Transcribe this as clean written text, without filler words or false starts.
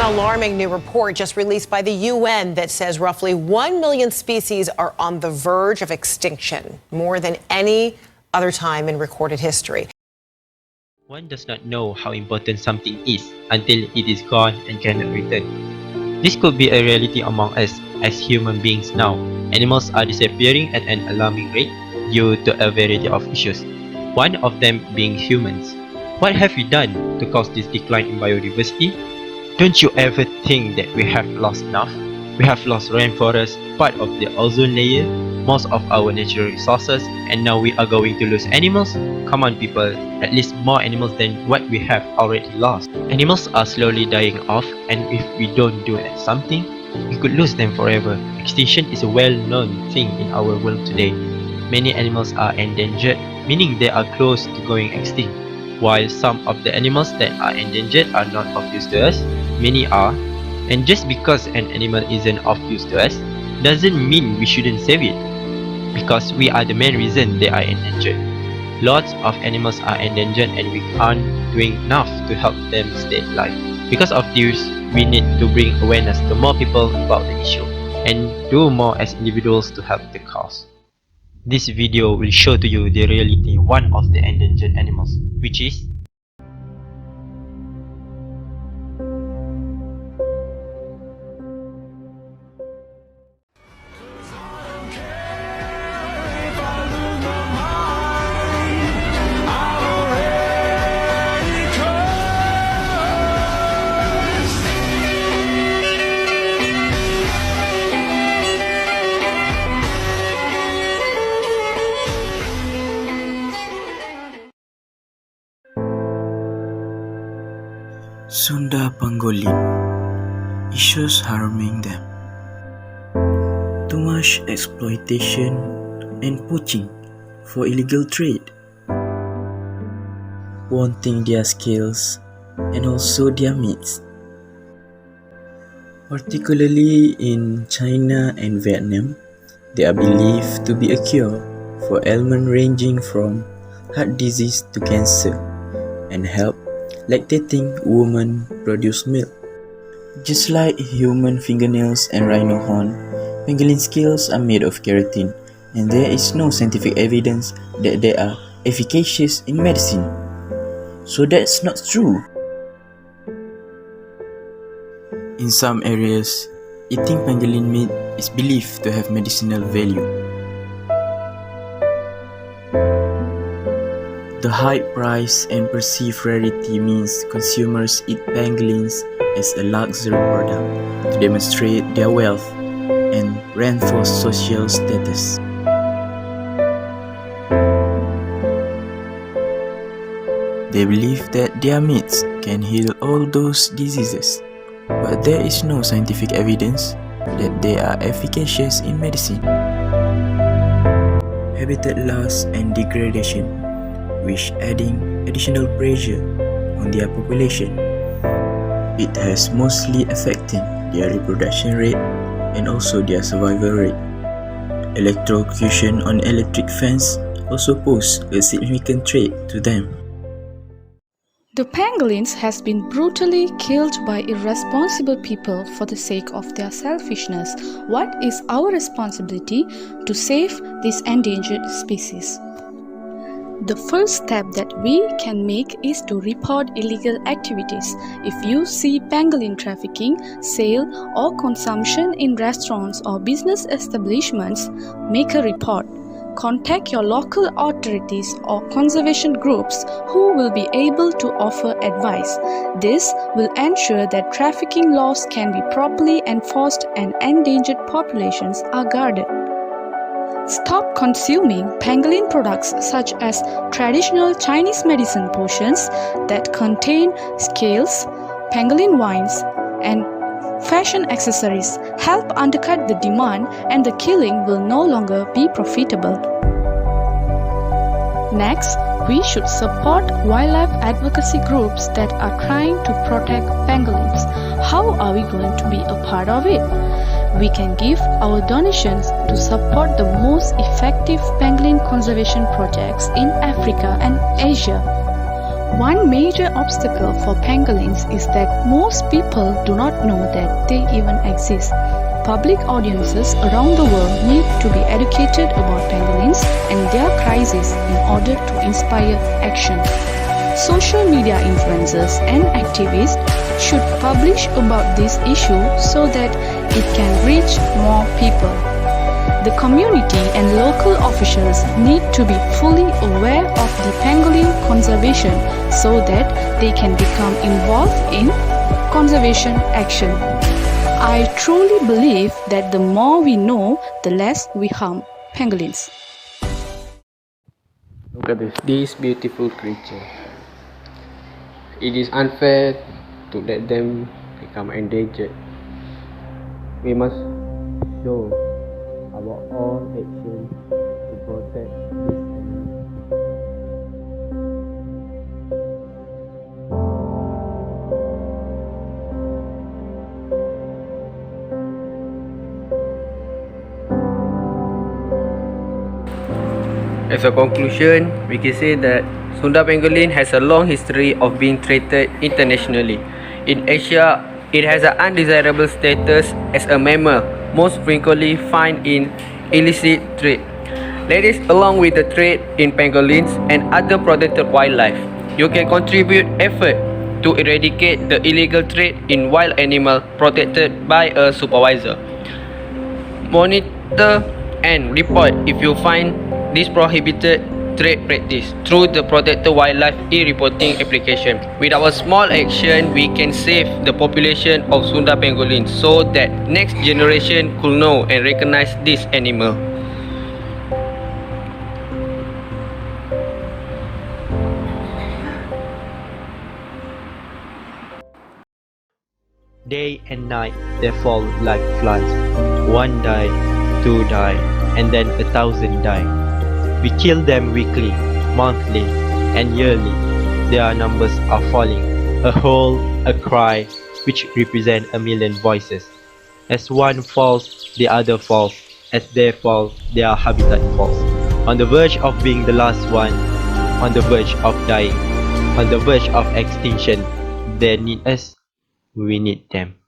An alarming new report just released by the UN that says roughly 1 million species are on the verge of extinction, more than any other time in recorded history. One does not know how important something is until it is gone and cannot return. This could be a reality among us as human beings now. Animals are disappearing at an alarming rate due to a variety of issues, one of them being humans. What have we done to cause this decline in biodiversity? Don't you ever think that we have lost enough? We have lost rainforests, part of the ozone layer, most of our natural resources, and now we are going to lose animals? Come on people, at least more animals than what we have already lost. Animals are slowly dying off, and if we don't do something, we could lose them forever. Extinction is a well-known thing in our world today. Many animals are endangered, meaning they are close to going extinct. While some of the animals that are endangered are not of use to us, many are. And just because an animal isn't of use to us, doesn't mean we shouldn't save it. Because we are the main reason they are endangered. Lots of animals are endangered and we aren't doing enough to help them stay alive. Because of this, we need to bring awareness to more people about the issue and do more as individuals to help the cause. This video will show to you the reality one of the endangered animals, which is Sunda pangolin. Issues harming them. Too much exploitation and poaching for illegal trade. Wanting their scales and also their meats. Particularly in China and Vietnam, they are believed to be a cure for ailments ranging from heart disease to cancer and help lactating women produce milk. Just like human fingernails and rhino horn, pangolin scales are made of keratin, and there is no scientific evidence that they are efficacious in medicine. So that's not true. In some areas, eating pangolin meat is believed to have medicinal value. The high price and perceived rarity means consumers eat pangolins as a luxury product to demonstrate their wealth and reinforce social status. They believe that their meats can heal all those diseases, but there is no scientific evidence that they are efficacious in medicine. Habitat loss and degradation, which adding additional pressure on their population. It has mostly affected their reproduction rate and also their survival rate. Electrocution on electric fence also pose a significant threat to them. The pangolins has been brutally killed by irresponsible people for the sake of their selfishness. What is our responsibility to save this endangered species? The first step that we can make is to report illegal activities. If you see pangolin trafficking, sale or consumption in restaurants or business establishments, make a report. Contact your local authorities or conservation groups who will be able to offer advice. This will ensure that trafficking laws can be properly enforced and endangered populations are guarded. Stop consuming pangolin products such as traditional Chinese medicine potions that contain scales, pangolin wines, and fashion accessories. Help undercut the demand and the killing will no longer be profitable. Next, we should support wildlife advocacy groups that are trying to protect pangolins. How are we going to be a part of it? We can give our donations to support the most effective pangolin conservation projects in Africa and Asia. One major obstacle for pangolins is that most people do not know that they even exist. Public audiences around the world need to be educated about pangolins and their crisis in order to inspire action. Social media influencers and activists should publish about this issue so that it can reach more people. The community and local officials need to be fully aware of the pangolin conservation so that they can become involved in conservation action. I truly believe that the more we know, the less we harm pangolins. Look at this beautiful creature. It is unfair to let them become endangered. We must show our all action to protect this animal. As a conclusion, we can say that Sunda pangolin has a long history of being treated internationally. In Asia, it has an undesirable status as a mammal most frequently found in illicit trade. That is, along with the trade in pangolins and other protected wildlife, you can contribute effort to eradicate the illegal trade in wild animal protected by a supervisor. Monitor and report if you find this prohibited trade practice through the Protected Wildlife e-reporting application. With our small action, we can save the population of Sunda pangolin so that next generation could know and recognize this animal. Day and night they fall like floods. One die, two die, and then 1,000 die. We kill them weekly, monthly, and yearly. Their numbers are falling. A howl, a cry, which represent 1,000,000 voices. As one falls, the other falls. As they fall, their habitat falls. On the verge of being the last one, on the verge of dying, on the verge of extinction. They need us, we need them.